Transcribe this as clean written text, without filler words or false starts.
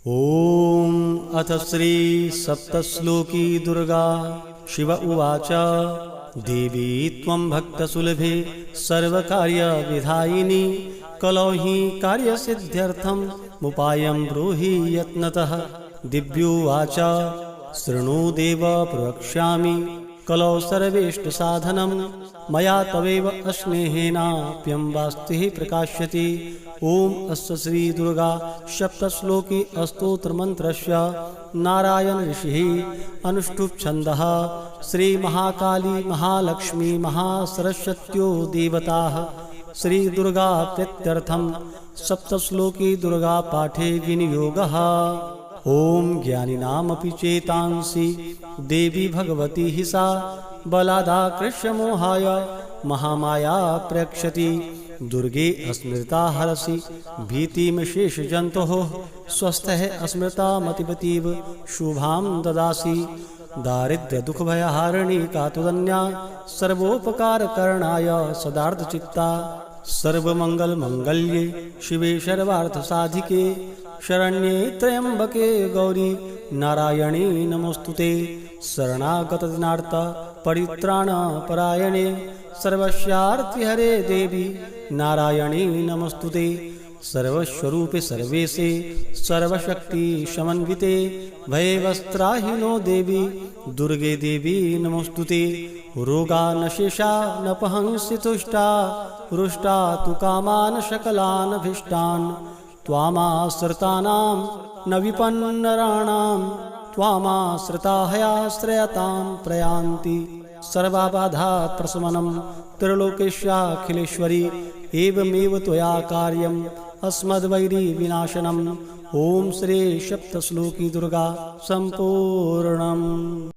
ॐ अथ श्री सप्तश्लोकी दुर्गा शिव उवाच। देवी त्वं भक्तसुलभे सर्वकार्यविधायिनी कलौ हि कार्यसिद्ध्यर्थम् उपायं ब्रूहि यत्नतः। दिव्योवाच शृणु देव प्रवक्ष्यामि कलौ सर्वेष्टसाधनं मया तवैव स्नेहेनाप्यं वास्तिः प्रकाश्यति। ॐ अस्य श्री दुर्गा सप्तश्लोकी स्तोत्रमन्त्रस्य नारायण ऋषिः अनुष्टुप् छन्दः। श्री महाकाली महालक्ष्मी महासरस्वत्यो देवताः श्री दुर्गा प्रीत्यर्थं सप्तश्लोकी दुर्गा पाठे विनियोगः। ॐ ज्ञानिनामपि चेतांसि देवी भगवती हि सा बलादाकृष्यमोहाय महामाया प्रयक्षति। दुर्गे स्मृता हरसि भीतिमशेषजन्तोः स्वस्थः स्मृतामतिपतीव शुभां ददासि। दारिद्र्यदुःखभयहारिणी कातुदन्या सर्वोपकारकरणाय सदार्धचित्ता। सर्वमङ्गलमङ्गल्ये शिवे सर्वार्थसाधिके शरण्ये त्र्यम्बके गौरी नारायणी नमोस्तुते। शरणागतदिनार्थ परित्राणपरायणे सर्वस्यार्तिहरे देवी नारायणी नमोस्तुते। सर्वस्वरूपे सर्वेशे सर्वशक्ति समन्विते भयवस्त्राहिनो देवी दुर्गे देवी नमोस्तुते। रोगा न शेषा न पहंसि तुष्टा रुष्टा तु कामान् सकलान् भीष्टान्। त्वामाश्रितानां न विपन्नराणां त्वामाश्रिता हयाश्रयतां प्रयान्ति। सर्वबाधा प्रशमनं त्रिलोकेशाखिलेश्वरी एवमेव त्वया कार्यम् अस्मद्वैरी विनाशनम्। ॐ श्री सप्तश्लोकी दुर्गा सम्पूर्णम्।